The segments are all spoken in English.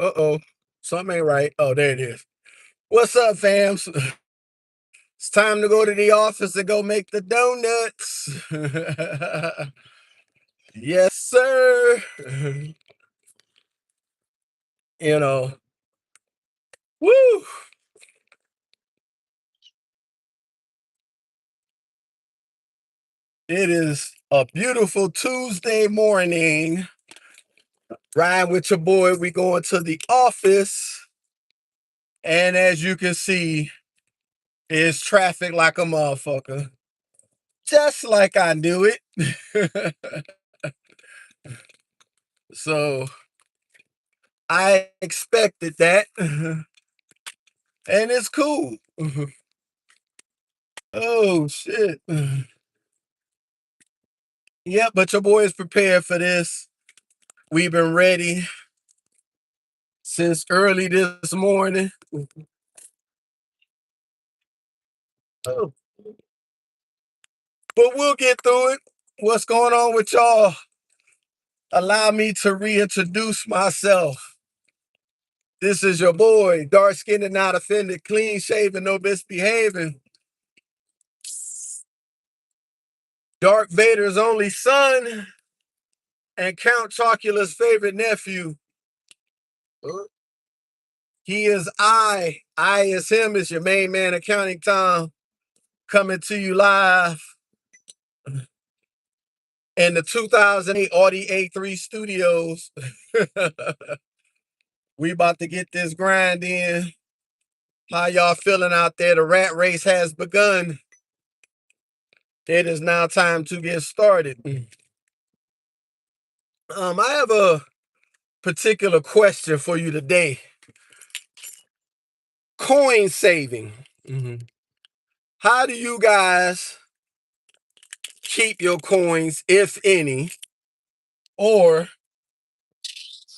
Uh-oh. Something ain't right. Oh, there it is. What's up, fams? It's time to go to the office and go make the donuts. Yes, sir. You know, woo. It is a beautiful Tuesday morning. Ride with your boy. We going to the office. And as you can see, it's traffic like a motherfucker. Just like I knew it. So I expected that. And it's cool. Oh shit. Yeah, but your boy is prepared for this. We've been ready since early this morning. Oh, but we'll get through it. What's going on with y'all? Allow me to reintroduce myself. This is your boy, dark skinned and not offended, clean shaven, no misbehaving. Dark Vader's only son and Count Chocula's favorite nephew. He is I is him, is your main man, Accounting Tom, coming to you live in the 2008 Audi A3 studios. We about to get this grind in. How y'all feeling out there? The rat race has begun. It is now time to get started. I have a particular question for you today. Coin saving. How do you guys keep your coins, if any? Or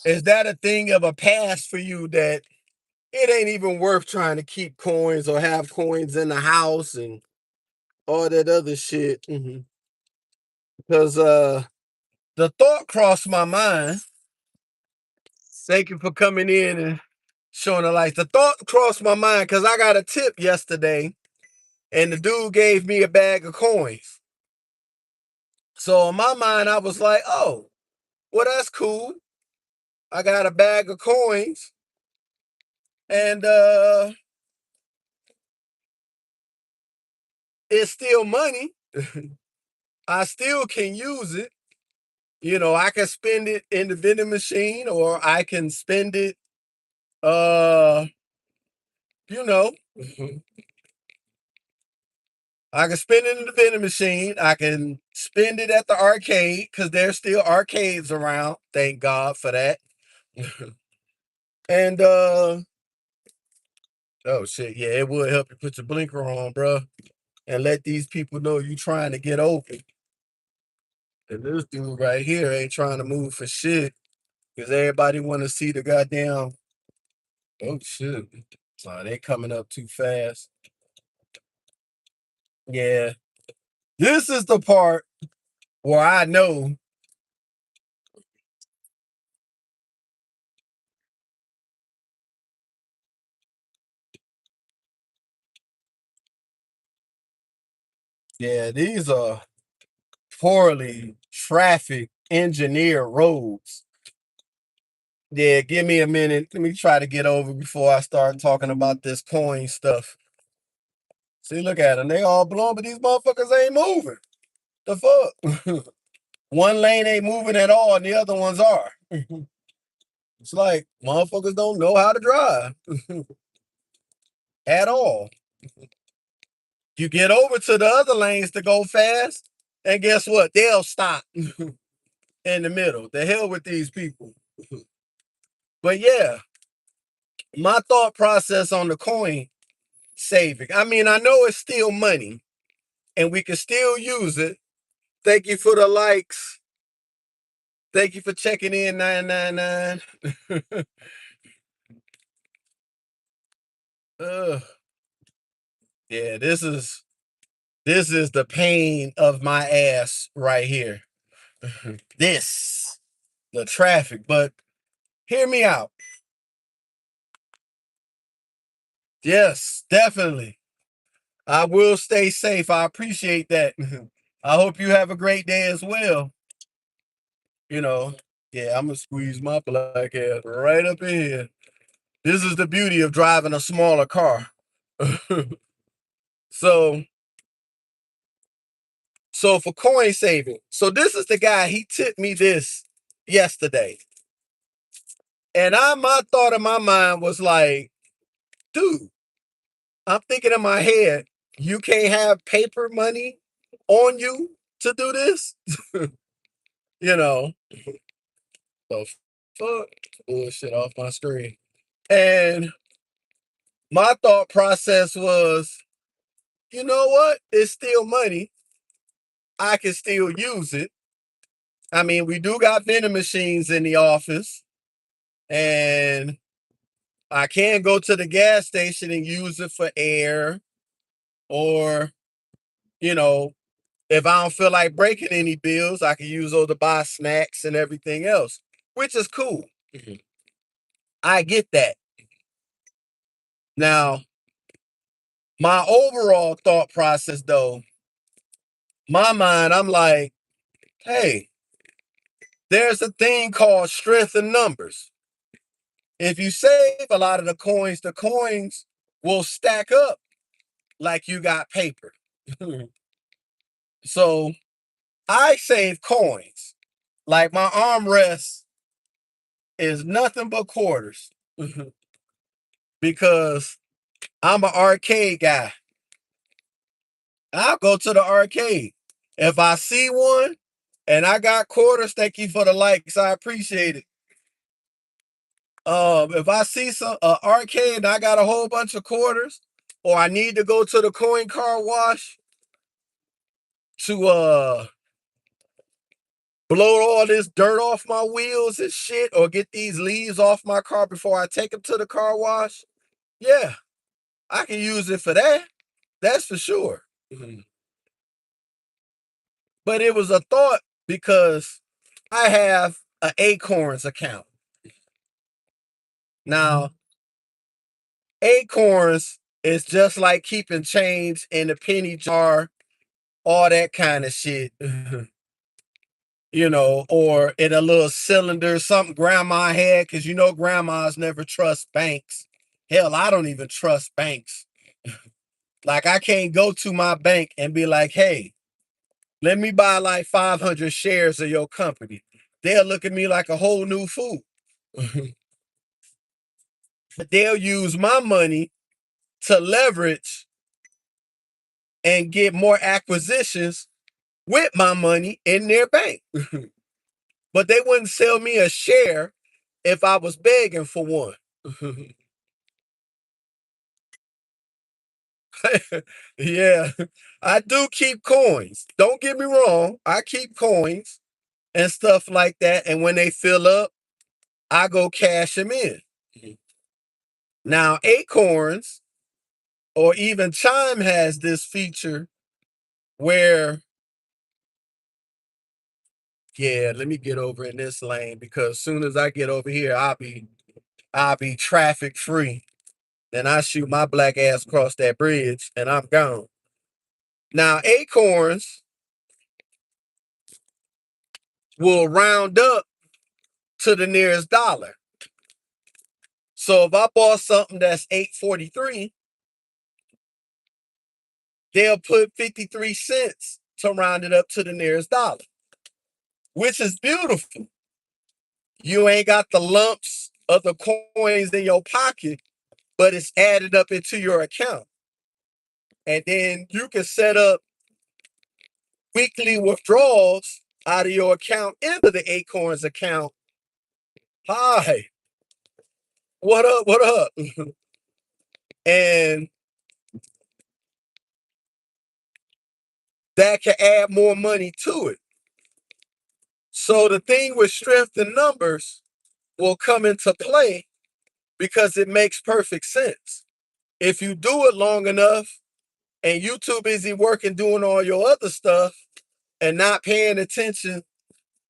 is that a thing of a past for you that it ain't even worth trying to keep coins or have coins in the house and all that other shit? Because the thought crossed my mind. Thank you for coming in and showing the lights. The thought crossed my mind because I got a tip yesterday and the dude gave me a bag of coins. So in my mind, I was like, oh, well, that's cool. I got a bag of coins and it's still money. I still can use it. You know, I can spend it in the vending machine or I can spend it, uh, you know, I can spend it in the vending machine. I can spend it at the arcade because there's still arcades around. Thank God for that. And oh shit, yeah, it would help you put your blinker on, bro, and let these people know you trying to get open. And this dude right here ain't trying to move for shit because everybody want to see the goddamn. Oh shit, so they coming up too fast. Yeah, this is the part where I know. Yeah, these are poorly traffic engineer roads. Yeah, give me a minute. Let me try to get over before I start talking about this coin stuff. See, look at them. They all blown, but these motherfuckers ain't moving. The fuck? One lane ain't moving at all, and the other ones are. It's like motherfuckers don't know how to drive at all. You get over to the other lanes to go fast, and guess what? They'll stop in the middle. The hell with these people. But yeah, my thought process on the coin saving. I mean, I know it's still money and we can still use it. Thank you for the likes. Thank you for checking in 999. uh, yeah, this is the pain of my ass right here. This the traffic, but hear me out. Yes, definitely. I will stay safe. I appreciate that. I hope you have a great day as well. You know, yeah, I'm gonna squeeze my black ass right up in here. This is the beauty of driving a smaller car. so, so for coin saving, so this is the guy. He tipped me this yesterday, and my thought in my mind was like, dude, I'm thinking in my head, you can't have paper money on you to do this. you know, the fuck bullshit off my screen. And my thought process was, you know what? It's still money. I can still use it. I mean, we do got vending machines in the office, and I can go to the gas station and use it for air, or, you know, if I don't feel like breaking any bills, I can use those to buy snacks and everything else, which is cool. Mhm. I get that. Now, my overall thought process, though, my mind, I'm like, hey, there's a thing called strength in numbers. If you save a lot of the coins will stack up like you got paper. so I save coins. Like my armrest is nothing but quarters because I'm an arcade guy. I'll go to the arcade. If I see one and I got quarters, thank you for the likes. I appreciate it. If I see some arcade and I got a whole bunch of quarters, or I need to go to the coin car wash to blow all this dirt off my wheels and shit, or get these leaves off my car before I take them to the car wash, yeah, I can use it for that. That's for sure. Mhm. But it was a thought because I have an Acorns account. Now, Acorns is just like keeping change in a penny jar, all that kind of shit. Or in a little cylinder, something grandma had, because grandmas never trust banks. Hell, I don't even trust banks. Like, I can't go to my bank and be like, hey, let me buy like 500 shares of your company. They'll look at me like a whole new fool. But they'll use my money to leverage and get more acquisitions with my money in their bank. But they wouldn't sell me a share if I was begging for one. yeah, I do keep coins. Don't get me wrong. I keep coins and stuff like that. And when they fill up, I go cash them in. Now, Acorns or even Chime has this feature where, yeah, let me get over in this lane because as soon as I get over here, I'll be traffic free. Then I shoot my black ass across that bridge and I'm gone. Now, Acorns will round up to the nearest dollar. So if I bought something that's 8.43, they'll put 53 cents to round it up to the nearest dollar, which is beautiful. You ain't got the lumps of the coins in your pocket, but it's added up into your account. And then you can set up weekly withdrawals out of your account into the Acorns account. Hi, what up? What up? And that can add more money to it. So the thing with strength in numbers will come into play because it makes perfect sense. If you do it long enough and you too busy working doing all your other stuff and not paying attention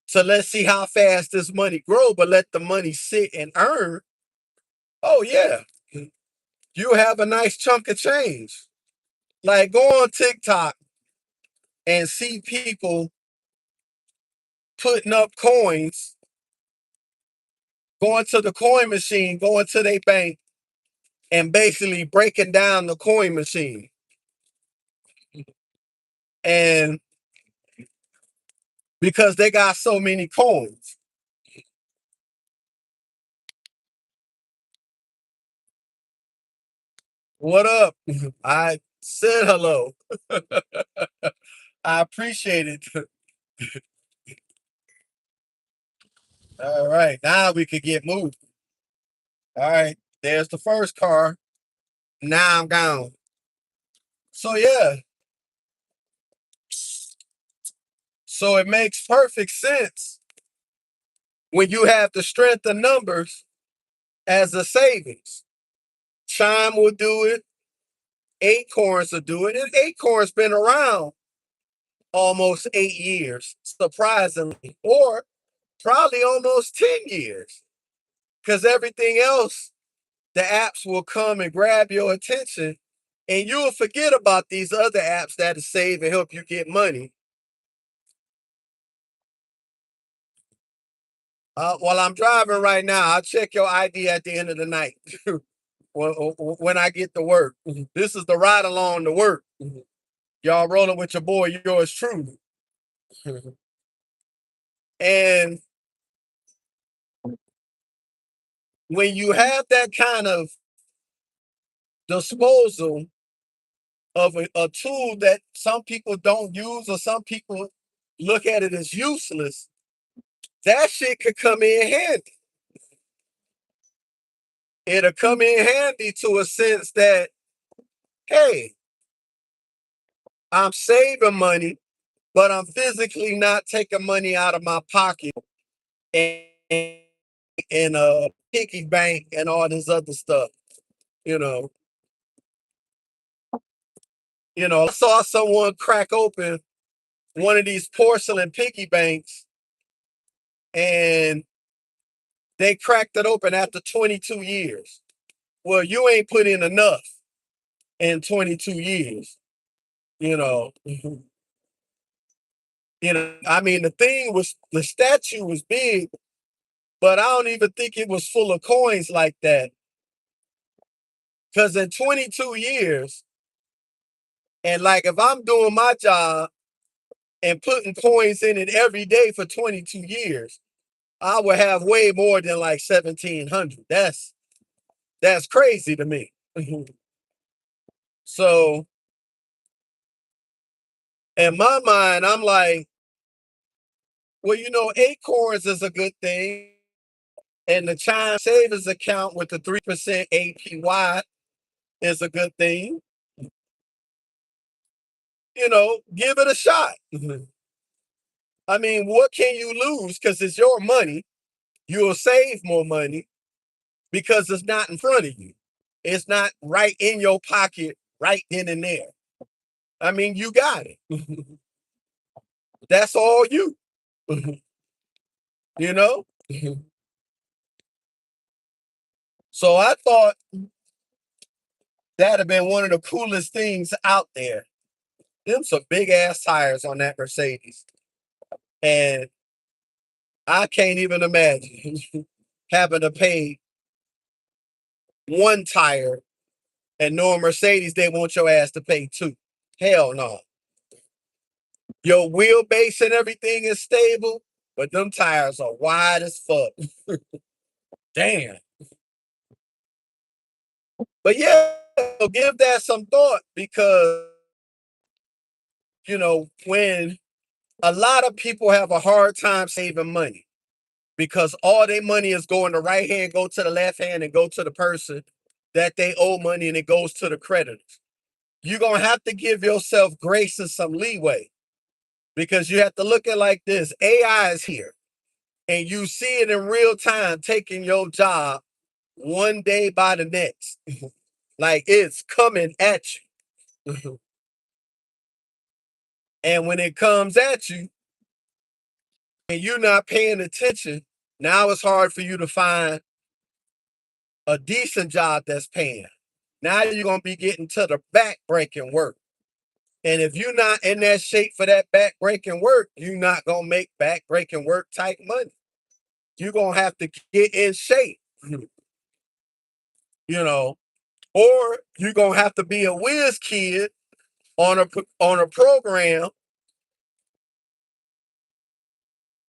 to let's see how fast this money grow, but let the money sit and earn. Oh yeah. you have a nice chunk of change. Like go on TikTok and see people putting up coins, going to the coin machine, going to their bank, and basically breaking down the coin machine. And because they got so many coins. What up? I said hello. I appreciate it. All right, now we could get moving. All right, there's the first car. Now I'm gone. So yeah, so it makes perfect sense when you have the strength of numbers as a savings. Chime will do it. Acorns will do it. And Acorns been around almost 8 years, surprisingly, or probably almost 10 years. Because everything else, the apps will come and grab your attention, and you'll forget about these other apps that save and help you get money. While I'm driving right now, I'll check your ID at the end of the night when I get to work. This is the ride along to work. Y'all rolling with your boy, yours truly. And when you have that kind of disposal of a tool that some people don't use or some people look at it as useless, that shit could come in handy. It'll come in handy to a sense that, hey, I'm saving money, but I'm physically not taking money out of my pocket and in a piggy bank and all this other stuff. You know, I saw someone crack open one of these porcelain piggy banks and they cracked it open after 22 years. Well, you ain't put in enough in 22 years, you know. I mean, the statue was big, but I don't even think it was full of coins like that. Because in 22 years, and like if I'm doing my job and putting coins in it every day for 22 years, I would have way more than like 1,700. That's crazy to me. So in my mind, I'm like, well, Acorns is a good thing. And the Chime Savings account with the 3% APY is a good thing. Give it a shot. I mean, what can you lose? Because it's your money. You'll save more money because it's not in front of you. It's not right in your pocket right then and there. I mean, you got it. That's all you. you know? So I thought that'd have been one of the coolest things out there. Them some big ass tires on that Mercedes. And I can't even imagine having to pay one tire and knowing Mercedes, they want your ass to pay two. Hell no. Your wheelbase and everything is stable, but them tires are wide as fuck. Damn. But yeah, give that some thought because, when a lot of people have a hard time saving money because all their money is going to right hand, go to the left hand, and go to the person that they owe money and it goes to the creditors. You're going to have to give yourself grace and some leeway because you have to look at it like this. AI is here and you see it in real time taking your job one day by the next. Like it's coming at you. And when it comes at you and you're not paying attention, now it's hard for you to find a decent job that's paying. Now you're gonna be getting to the back breaking work. And if you're not in that shape for that back breaking work, you're not gonna make back breaking work type money. You're gonna have to get in shape, you know, or you're gonna have to be a whiz kid on a program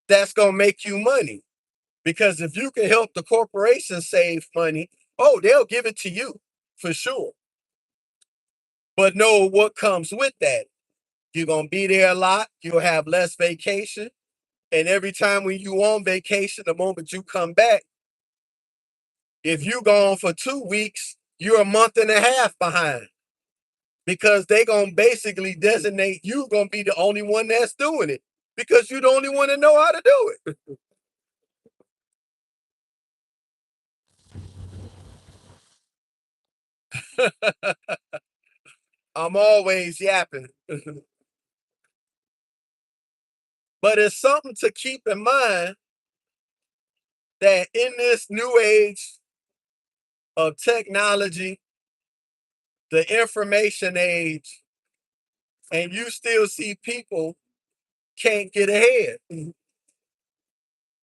that's gonna make you money. Because if you can help the corporation save money, oh, they'll give it to you for sure. But know what comes with that. You're gonna be there a lot, you'll have less vacation. And every time when you on vacation, the moment you come back, if you gone for 2 weeks, you're a month and a half behind. Because they gonna basically designate you gonna be the only one that's doing it. Because you're the only one that know how to do it. I'm always yapping. But it's something to keep in mind that in this new age of technology, the information age, and you still see people can't get ahead.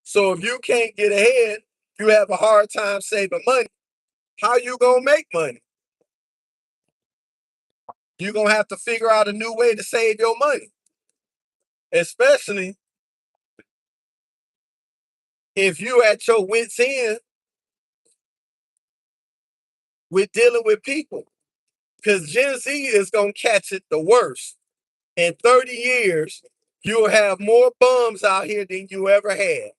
So if you can't get ahead, you have a hard time saving money. How you gonna make money? You're gonna have to figure out a new way to save your money, especially if you at your wits end with dealing with people. Because Gen Z is gonna catch it the worst. In 30 years, you'll have more bums out here than you ever had.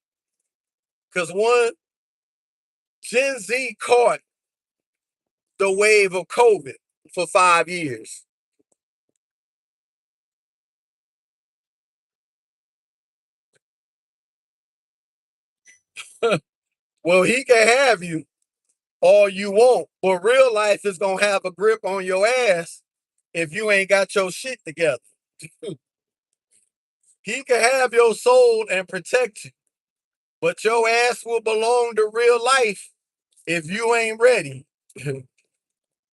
Because one, Gen Z caught the wave of COVID for 5 years. Well, he can have you all you want, but real life is gonna have a grip on your ass if you ain't got your shit together. He can have your soul and protect you, but your ass will belong to real life if you ain't ready.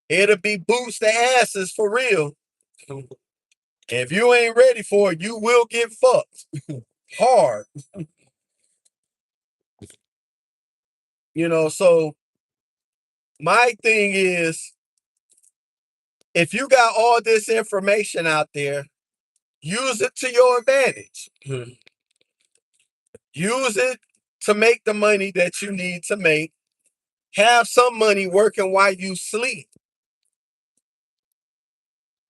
It'll be boots to asses for real. If you ain't ready for it, you will get fucked hard. So my thing is, if you got all this information out there, use it to your advantage. Use it to make the money that you need to make. Have some money working while you sleep.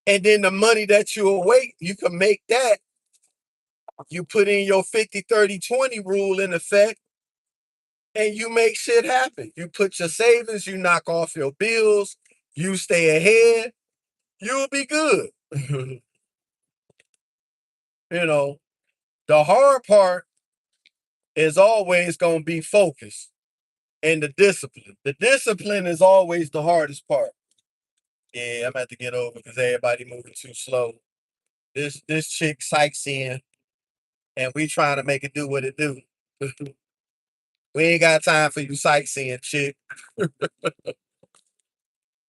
And then the money that you awake, you can make that. You put in your 50-30-20 rule in effect and you make shit happen. You put your savings, you knock off your bills, you stay ahead, you'll be good. you know, the hard part is always going to be focus and the discipline. The discipline is always the hardest part. Yeah, I'm about to get over because everybody moving too slow. This chick sightseeing and we trying to make it do what it do. We ain't got time for you sightseeing, chick.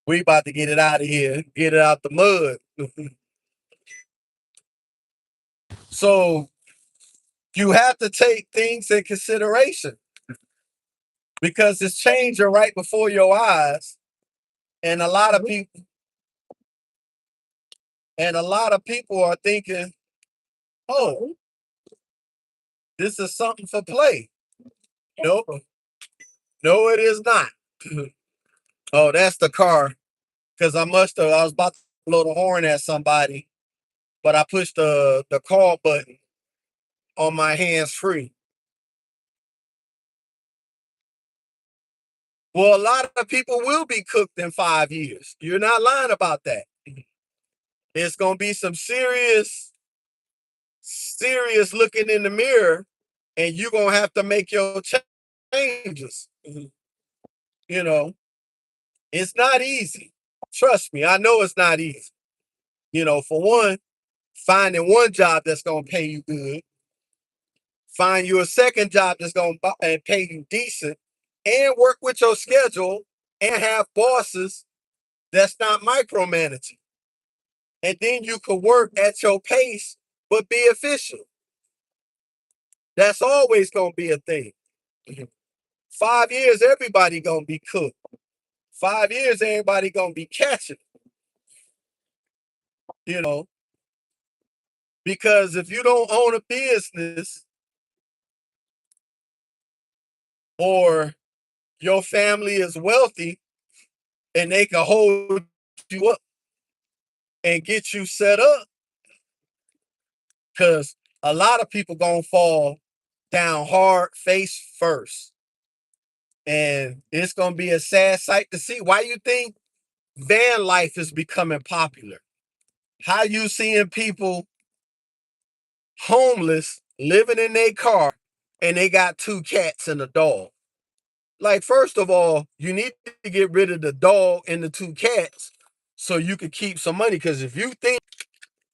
We about to get it out of here, get it out the mud. So you have to take things in consideration because it's changing right before your eyes. And a lot of people are thinking, oh, this is something for play. No, no, it is not. Oh, that's the car. Because I was about to blow the horn at somebody, but I pushed the call button on my hands free. Well, a lot of people will be cooked in 5 years. You're not lying about that. It's gonna be some serious looking in the mirror, and you're gonna have to make your changes. You know, it's not easy. Trust me, I know it's not easy. For one, finding one job that's gonna pay you good, find you a second job that's gonna pay you decent, and work with your schedule and have bosses That's not micromanaging. And then you could work at your pace, but be efficient. That's always gonna be a thing. 5 years, everybody gonna be cooked. 5 years, everybody gonna be catching, you know, because if you don't own a business or your family is wealthy and they can hold you up and get you set up, because a lot of people gonna fall down hard face first. And it's gonna be a sad sight to see. Why you think van life is becoming popular? How you seeing people homeless living in their car and they got 2 cats and a dog? Like, first of all, you need to get rid of the dog and the 2 cats so you can keep some money. Because if you think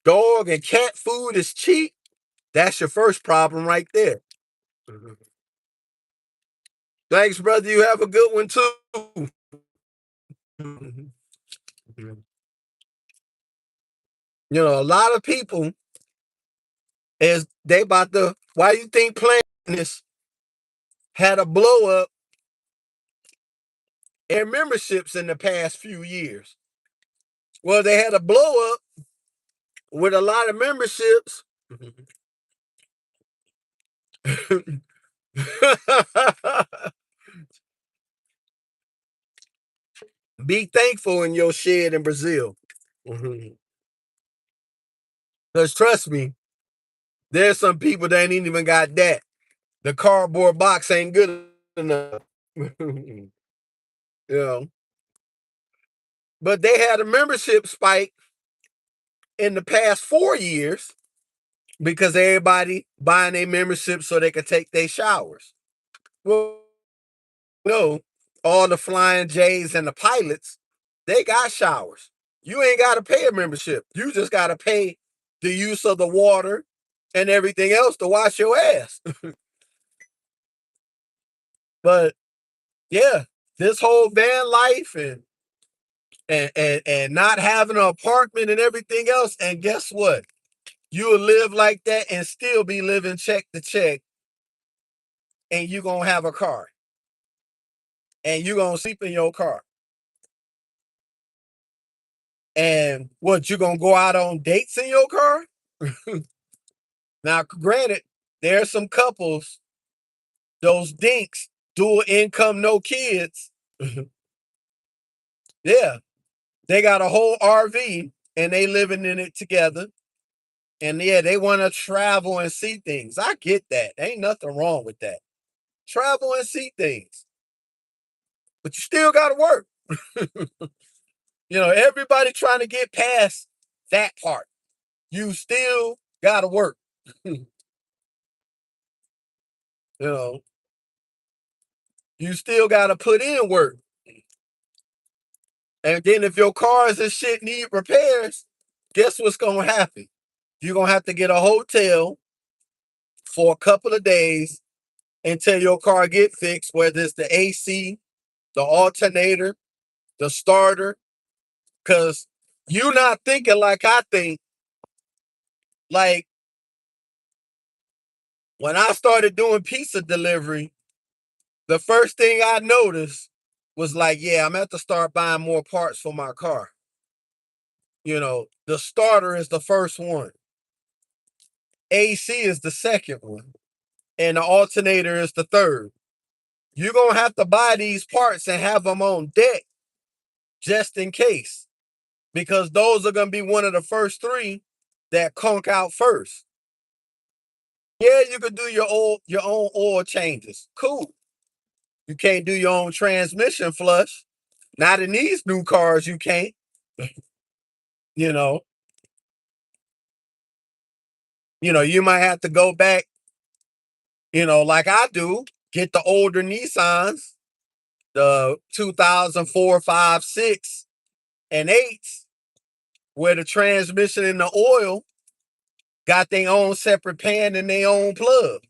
dog and cat food is cheap, that's your first problem right there. Mhm. Thanks, brother. You have a good one too. Mhm. A lot of people is they about to. Why you think Planet Fitness had a blow up in memberships in the past few years? Well, they had a blow up with a lot of memberships. Be thankful in your shed in Brazil. Because trust me, there's some people that ain't even got that. The cardboard box ain't good enough. you know. But they had a membership spike in the past 4 years because everybody buying a membership so they could take their showers. Well, no, all the flying J's and the pilots, they got showers. You ain't got to pay a membership. You just got to pay the use of the water and everything else to wash your ass. But yeah, this whole van life and not having an apartment and everything else. And guess what? You'll live like that and still be living check to check, and you're gonna have a car. And you're gonna sleep in your car. And what, you gonna go out on dates in your car? Now, granted, there are some couples, those dinks, dual income, no kids. Yeah, they got a whole RV and they living in it together. And yeah, they want to travel and see things. I get that. Ain't nothing wrong with that. Travel and see things. But you still gotta work. Everybody trying to get past that part. You still gotta work. you know, you still gotta put in work. And then if your cars and shit need repairs, guess what's gonna happen? You're gonna have to get a hotel for a couple of days until your car get fixed, whether it's the AC, the alternator, the starter, because you're not thinking like I think. Like, when I started doing pizza delivery, the first thing I noticed was like, yeah, I'm gonna have to start buying more parts for my car. The starter is the first one, AC is the second one, and the alternator is the third. You're gonna have to buy these parts and have them on deck just in case, because those are gonna be one of the first three that conk out first. Yeah, you could do your own oil changes. Cool. You can't do your own transmission flush. Not in these new cars, you can't. You know, you might have to go back, like I do, get the older Nissans, the 2004, 5, 6, and 8s, where the transmission and the oil got their own separate pan and their own plug.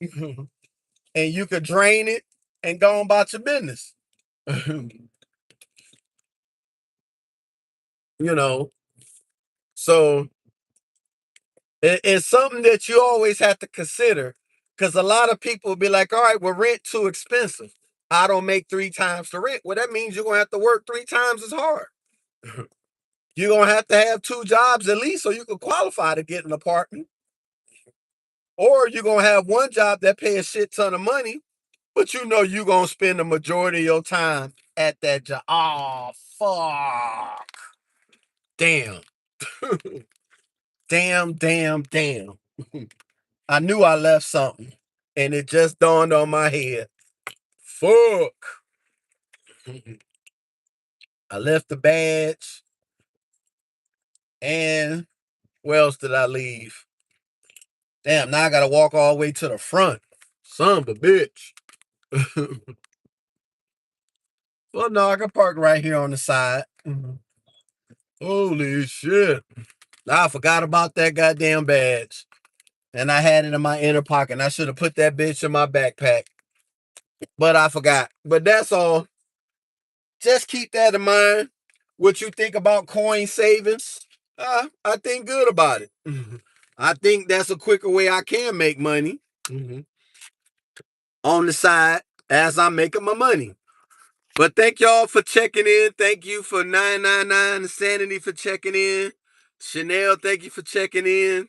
And you could drain it and go on about your business. you know. So it's something that you always have to consider, because a lot of people will be like, all right, well, rent too expensive. I don't make 3 times the rent. Well, that means you're gonna have to work 3 times as hard. You're gonna have to have 2 jobs at least so you can qualify to get an apartment. Or you're gonna have one job that pay a shit ton of money, but you know you're gonna spend the majority of your time at that job. Oh fuck. Damn. Damn. I knew I left something. And it just dawned on my head. Fuck. I left the badge. And where else did I leave? Damn, now I gotta walk all the way to the front. Son of a bitch. Well, no, I can park right here on the side. Holy shit. I forgot about that goddamn badge. And I had it in my inner pocket. And I should have put that bitch in my backpack. But I forgot. But that's all. Just keep that in mind. What you think about coin savings? I think good about it. I think that's a quicker way I can make money on the side as I'm making my money. But thank y'all for checking in. Thank you for 999 Insanity for checking in. Chanel, thank you for checking in.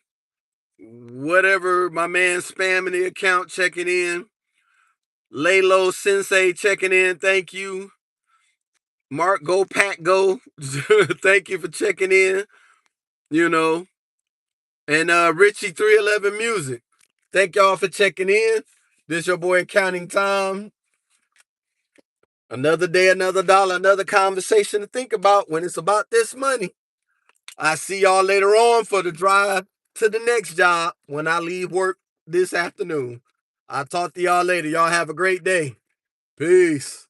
Whatever, my man spamming the account checking in. Laylo Sensei checking in. Thank you. Mark Go Pack Go. Thank you for checking in. You know. And Richie 311 Music. Thank y'all for checking in. This your boy Counting Time. Another day, another dollar, another conversation to think about when it's about this money. I see y'all later on for the drive to the next job when I leave work this afternoon. I'll talk to y'all later. Y'all have a great day. Peace.